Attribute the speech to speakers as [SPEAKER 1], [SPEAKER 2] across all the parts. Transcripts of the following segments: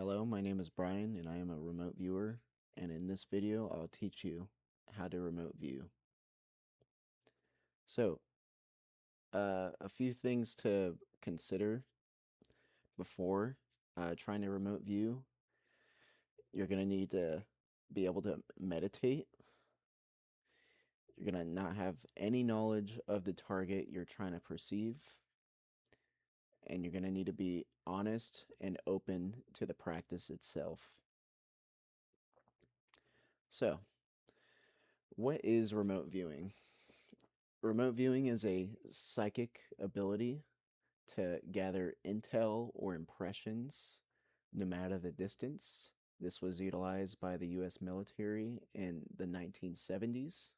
[SPEAKER 1] Hello, my name is Brian and I am a remote viewer, and in this video I'll teach you how to remote view. So, a few things to consider before trying to remote view. You're going to need to be able to meditate. You're going to not have any knowledge of the target you're trying to perceive, and you're going to need to be honest and open to the practice itself. So, what is remote viewing? Remote viewing is a psychic ability to gather intel or impressions no matter the distance. This was utilized by the US military in the 1970s,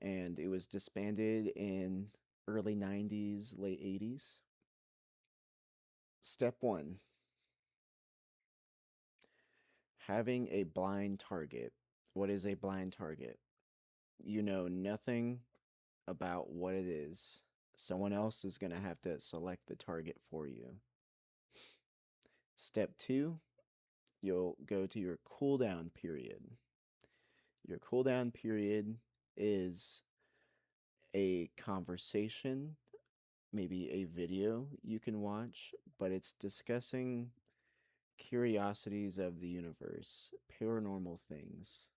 [SPEAKER 1] and it was disbanded in early 90s, late 80s. Step 1, having a blind target. What is a blind target? You know nothing about what it is. Someone else is going to have to select the target for you. Step 2, you'll go to your cooldown period. Your cooldown period is a conversation, maybe a video you can watch, but it's discussing curiosities of the universe, paranormal things,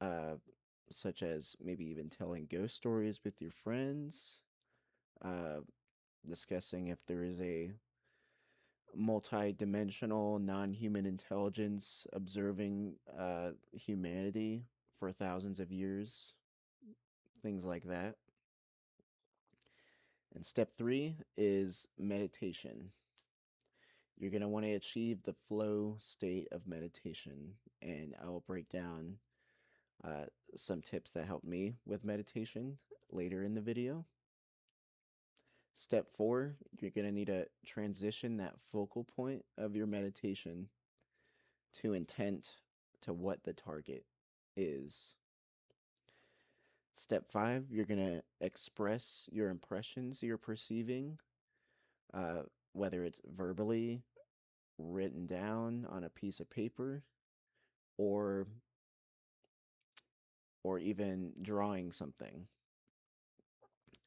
[SPEAKER 1] uh, such as maybe even telling ghost stories with your friends, uh, discussing if there is a multi-dimensional non-human intelligence observing humanity for thousands of years, things like that. And step 3 is meditation. You're going to want to achieve the flow state of meditation, and I will break down uh, some tips that help me with meditation later in the video. Step 4, you're going to need to transition that focal point of your meditation to intent, to what the target is. Step 5, you're going to express your impressions you're perceiving, whether it's verbally, written down on a piece of paper, or even drawing something.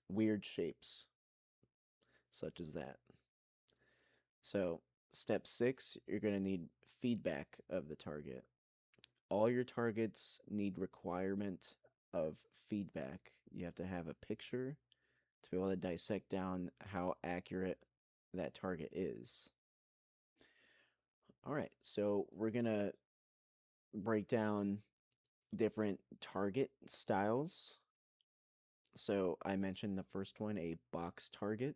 [SPEAKER 1] Weird shapes, such as that. So, step 6, you're going to need feedback of the target. All your targets need requirement of feedback. You have to have a picture to be able to dissect down how accurate that target is. All right, so we're going to break down different target styles. So I mentioned the first one, a box target.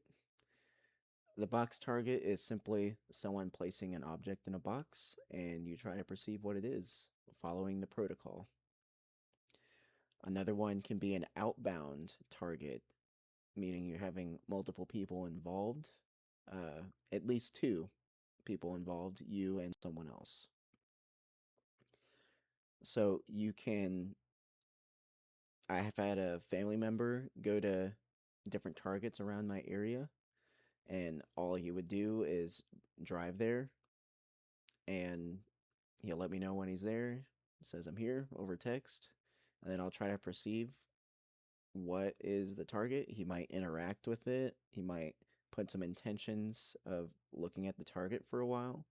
[SPEAKER 1] The box target is simply someone placing an object in a box, and you try to perceive what it is, following the protocol. Another one can be an outbound target, meaning you're having multiple people involved, at least two people involved, you and someone else. So I have had a family member go to different targets around my area, and all he would do is drive there, and he'll let me know when he's there. Says I'm here over text, and then I'll try to perceive what is the target. He might interact with it. He might put some intentions of looking at the target for a while,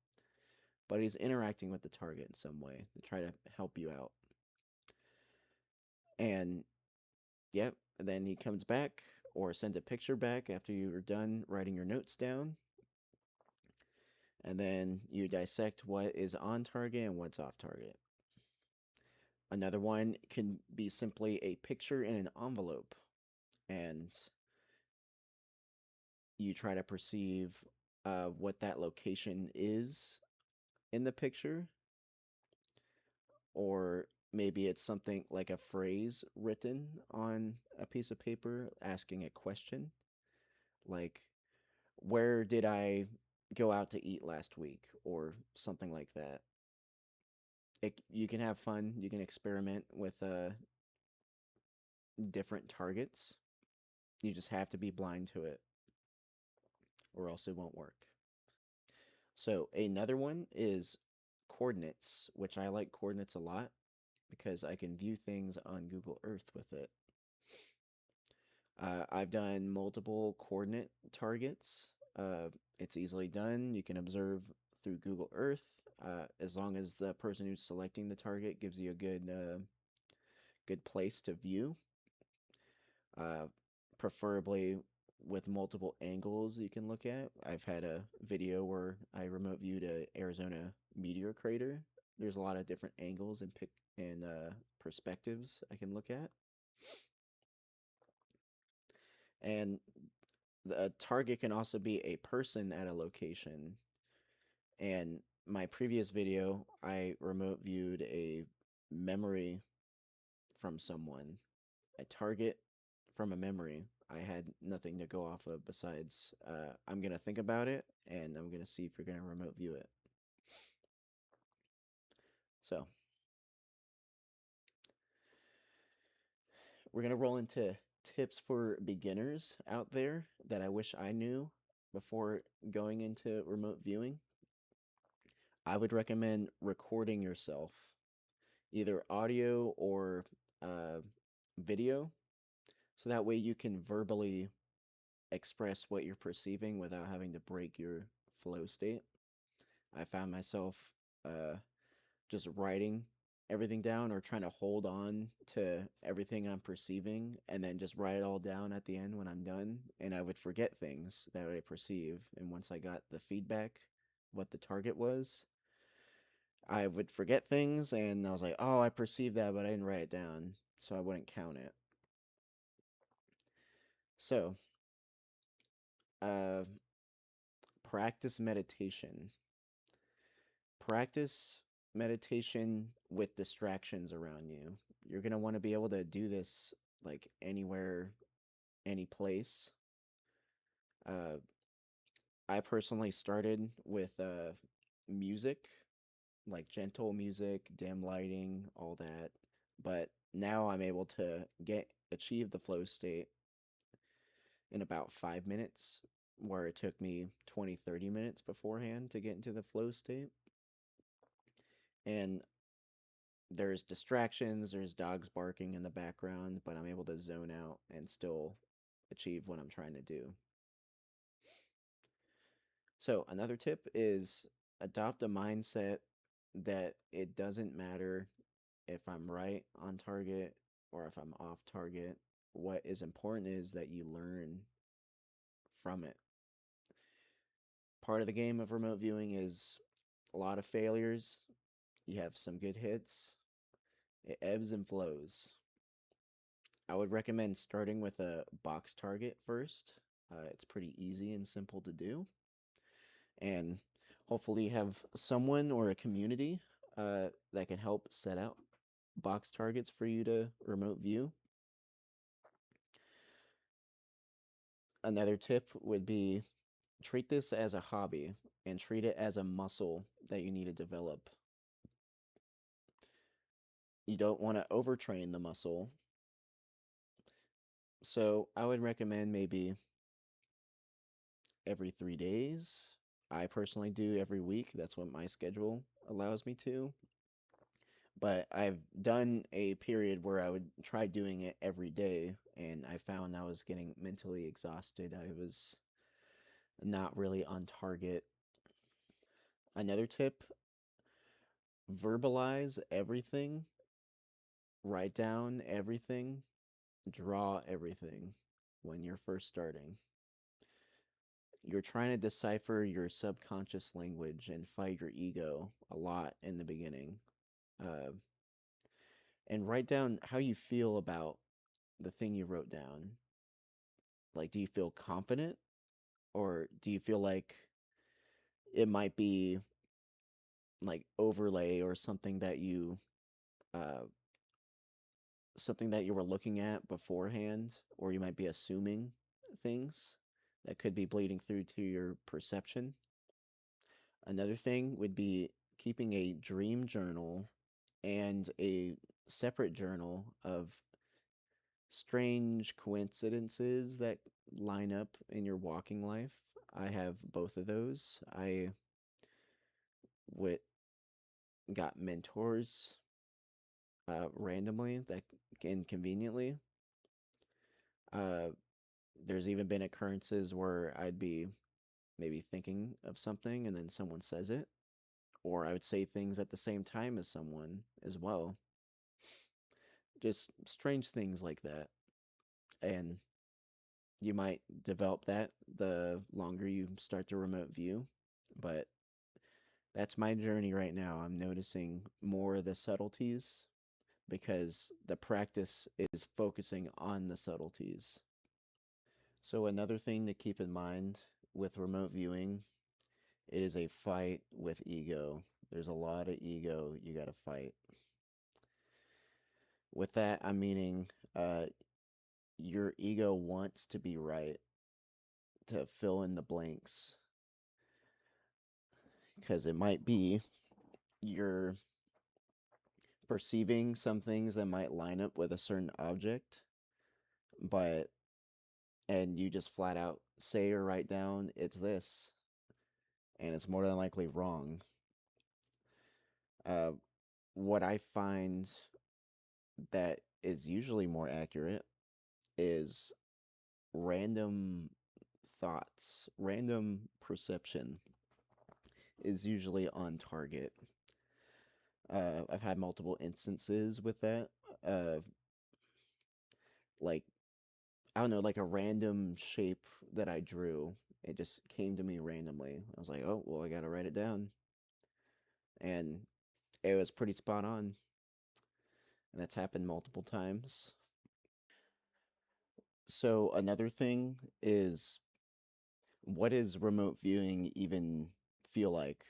[SPEAKER 1] but he's interacting with the target in some way to try to help you out. And yep, then he comes back or sends a picture back after you're done writing your notes down. And then you dissect what is on target and what's off target. Another one can be simply a picture in an envelope, and you try to perceive what that location is in the picture, or maybe it's something like a phrase written on a piece of paper asking a question, like, where did I go out to eat last week, or something like that. You can have fun, you can experiment with different targets. You just have to be blind to it, or else it won't work. So another one is coordinates, which I like coordinates a lot because I can view things on Google Earth with it. I've done multiple coordinate targets. It's easily done. You can observe through Google Earth as long as the person who's selecting the target gives you a good place to view. Uh, Preferably with multiple angles you can look at. I've had a video where I remote viewed a Arizona meteor crater. There's a lot of different angles and perspectives I can look at. And the target can also be a person at a location. And my previous video, I remote viewed a memory from someone, a target from a memory. I had nothing to go off of besides I'm going to think about it and I'm going to see if you're going to remote view it. So we're going to roll into tips for beginners out there that I wish I knew before going into remote viewing. I would recommend recording yourself, either audio or uh, video, so that way you can verbally express what you're perceiving without having to break your flow state. I found myself uh, just writing everything down or trying to hold on to everything I'm perceiving and then just write it all down at the end when I'm done. And I would forget things that I perceive. And once I got the feedback, what the target was, I would forget things and I was like, oh, I perceived that, but I didn't write it down. So I wouldn't count it. So, uh, practice meditation. Practice meditation with distractions around you. You're going to want to be able to do this like anywhere, any place. Uh, I personally started with music, like gentle music, dim lighting, all that. But now I'm able to achieve the flow state in about 5 minutes, where it took me 20, 30 minutes beforehand to get into the flow state. And there's distractions, there's dogs barking in the background, but I'm able to zone out and still achieve what I'm trying to do. So, another tip is adopt a mindset that it doesn't matter if I'm right on target or if I'm off target. What is important is that you learn from it. Part of the game of remote viewing is a lot of failures. You have some good hits. It ebbs and flows. I would recommend starting with a box target first. It's pretty easy and simple to do. And hopefully have someone or a community that can help set out box targets for you to remote view. Another tip would be treat this as a hobby and treat it as a muscle that you need to develop. You don't want to overtrain the muscle. So I would recommend maybe every 3 days. I personally do every week. That's what my schedule allows me to. But I've done a period where I would try doing it every day, and I found I was getting mentally exhausted. I was not really on target. Another tip, verbalize everything, write down everything, draw everything when you're first starting. You're trying to decipher your subconscious language and fight your ego a lot in the beginning. Uh, and write down how you feel about the thing you wrote down. Like, do you feel confident or do you feel like it might be like overlay or uh something that you were looking at beforehand, or you might be assuming things that could be bleeding through to your perception. Another thing would be keeping a dream journal and a separate journal of strange coincidences that line up in your walking life. I have both of those. I with got mentors randomly that inconveniently. Uh, there's even been occurrences where I'd be maybe thinking of something and then someone says it, or I would say things at the same time as someone as well. Just strange things like that. And you might develop that the longer you start to remote view, but that's my journey right now. I'm noticing more of the subtleties because the practice is focusing on the subtleties. So, another thing to keep in mind with remote viewing, it is a fight with ego. There's a lot of ego you got to fight. With that, I'm meaning your ego wants to be right, to fill in the blanks, because it might be you're perceiving some things that might line up with a certain object, but and you just flat out say or write down it's this, and it's more than likely wrong. Uh, what I find that is usually more accurate is random thoughts, random perception is usually on target. I've had multiple instances with that. Uh, like I don't know, like a random shape that I drew. It just came to me randomly. I was like, oh well, I gotta write it down, and it was pretty spot on. And that's happened multiple times. So another thing is, what does remote viewing even feel like,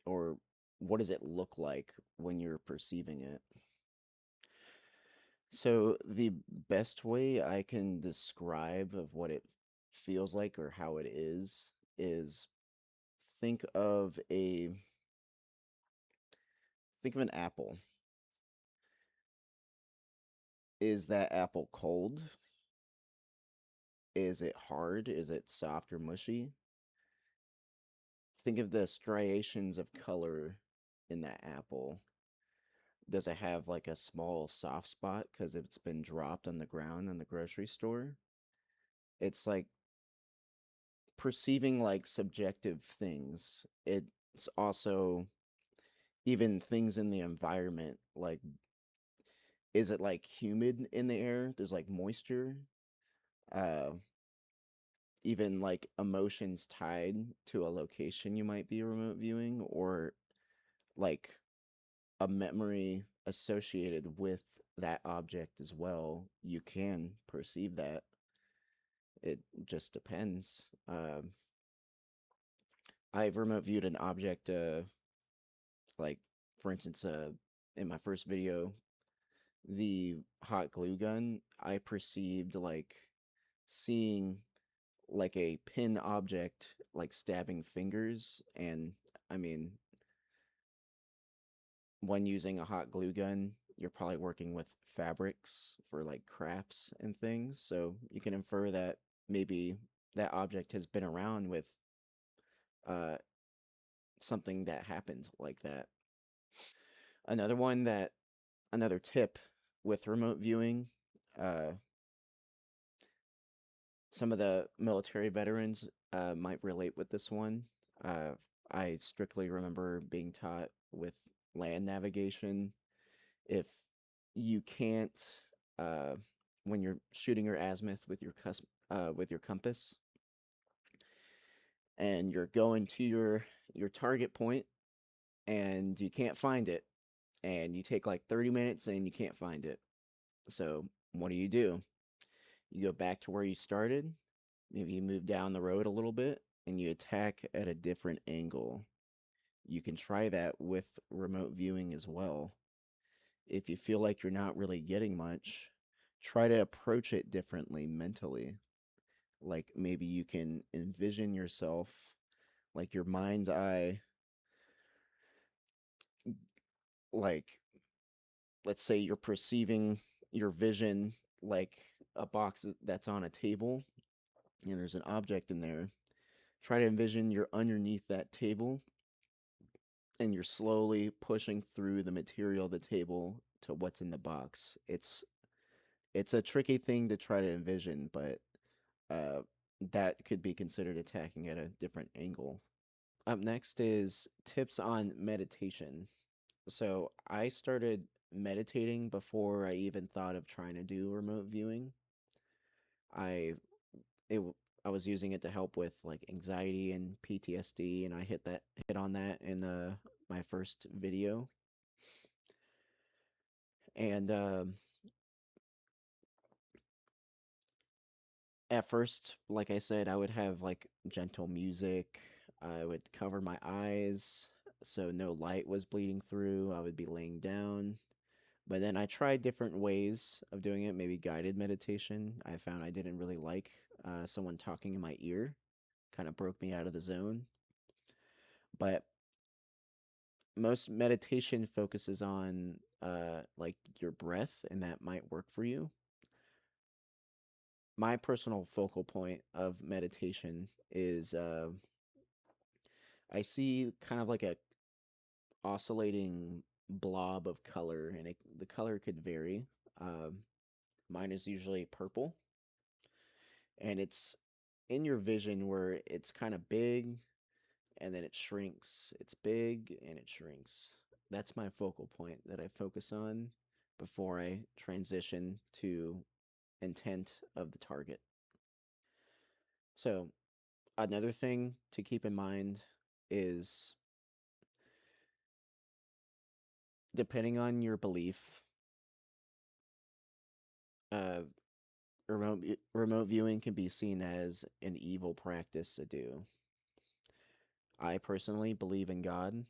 [SPEAKER 1] or what does it look like when you're perceiving it? So the best way I can describe of what it feels like or how it is think of a think of an apple. Is that apple cold? Is it hard? Is it soft or mushy? Think of the striations of color in that apple. Does it have like a small soft spot because it's been dropped on the ground in the grocery store? It's like perceiving like subjective things. It's also even things in the environment. Like, is it like humid in the air? There's like moisture. Uh, even like emotions tied to a location you might be remote viewing, or like a memory associated with that object as well. You can perceive that. It just depends. I've remote viewed an object, like for instance, in my first video, the hot glue gun. I perceived like seeing like a pin object, like stabbing fingers, and I mean, when using a hot glue gun, you're probably working with fabrics for like crafts and things. So you can infer that maybe that object has been around with uh, something that happened like that. Another one that, another tip with remote viewing, uh, some of the military veterans might relate with this one. Uh, I strictly remember being taught with land navigation, if you can't uh, when you're shooting your azimuth with your compass and you're going to your target point and you can't find it, and you take like 30 minutes and you can't find it, so what do? You go back to where you started, maybe you move down the road a little bit and you attack at a different angle. You can try that with remote viewing as well. If you feel like you're not really getting much, try to approach it differently mentally. Like maybe you can envision yourself, like your mind's eye, like let's say you're perceiving your vision like a box that's on a table and there's an object in there. Try to envision you're underneath that table and you're slowly pushing through the material of the table to what's in the box. It's a tricky thing to try to envision, but uh, that could be considered attacking at a different angle. Up next is tips on meditation. So I started meditating before I even thought of trying to do remote viewing. I it w- I was using it to help with like anxiety and PTSD, and I hit on that in my first video. And at first, like I said, I would have like gentle music. I would cover my eyes so no light was bleeding through. I would be laying down. But then I tried different ways of doing it, maybe guided meditation. I found I didn't really like someone talking in my ear, kind of broke me out of the zone. But most meditation focuses on like your breath, and that might work for you. My personal focal point of meditation is I see kind of like a oscillating blob of color, and the color could vary. Um, Mine is usually purple, and it's in your vision where it's kind of big and then it shrinks. It's big and it shrinks. That's my focal point that I focus on before I transition to intent of the target. So, another thing to keep in mind is depending on your belief, uh, remote viewing can be seen as an evil practice to do. I personally believe in God.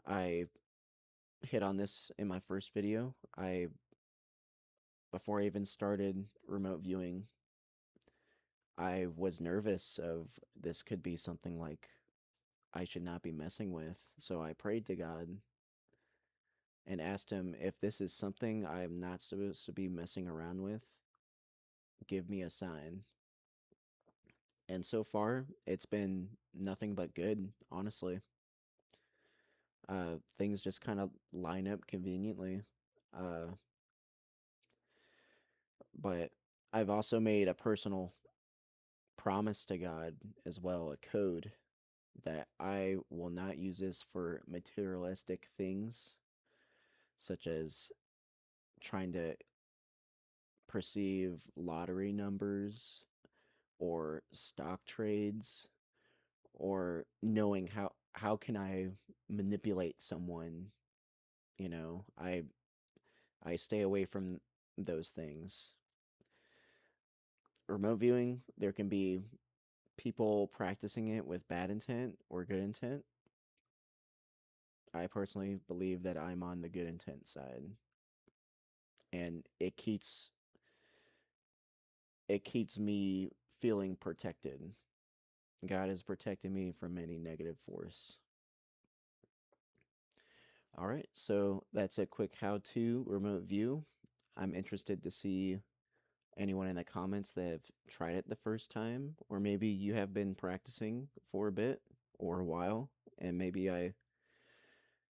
[SPEAKER 1] I hit on this in my first video. I Before I even started remote viewing, I was nervous of this could be something like I should not be messing with. So I prayed to God and asked him if this is something I'm not supposed to be messing around with, give me a sign. And so far, it's been nothing but good, honestly. Things just kind of line up conveniently. Uh, but I've also made a personal promise to God as well, a code that I will not use this for materialistic things, such as trying to perceive lottery numbers or stock trades or knowing how can I manipulate someone, you know. I stay away from those things. Remote viewing, there can be people practicing it with bad intent or good intent. I personally believe that I'm on the good intent side, and it keeps me feeling protected. God has protected me from any negative force. All right, so that's a quick how-to remote view. I'm interested to see anyone in the comments that have tried it the first time, or maybe you have been practicing for a bit or a while, and maybe I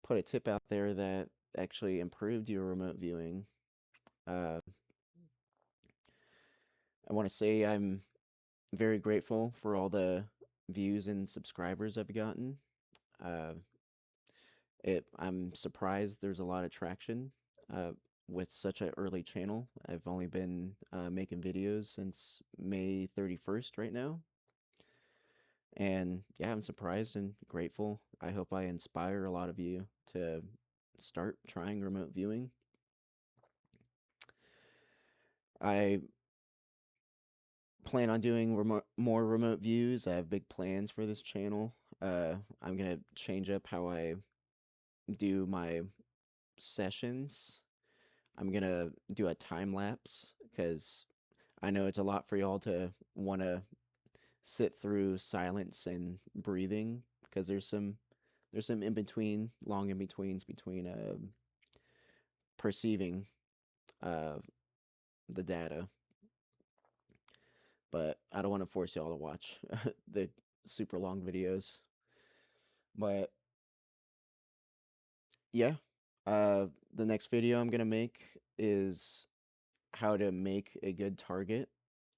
[SPEAKER 1] put a tip out there that actually improved your remote viewing. Uh, I want to say I'm very grateful for all the views and subscribers I've gotten. Uh, I'm surprised there's a lot of traction uh, with such an early channel. I've only been making videos since May 31st right now. And yeah, I'm surprised and grateful. I hope I inspire a lot of you to start trying remote viewing. I plan on doing more remote views. I have big plans for this channel. I'm going to change up how I do my sessions. I'm going to do a time lapse because I know it's a lot for y'all to want to sit through silence and breathing because there's some in between, long in betweens between perceiving uh the data. But I don't want to force y'all to watch the super long videos. But yeah, the next video I'm gonna make is how to make a good target,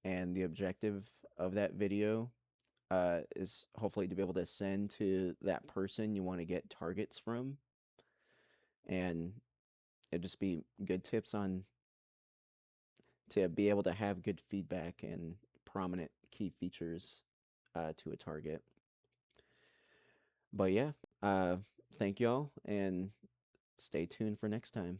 [SPEAKER 1] and the objective of that video is hopefully to be able to send to that person you want to get targets from, and it'd just be good tips on to be able to have good feedback and prominent key features to a target. But yeah, uh, thank y'all and stay tuned for next time.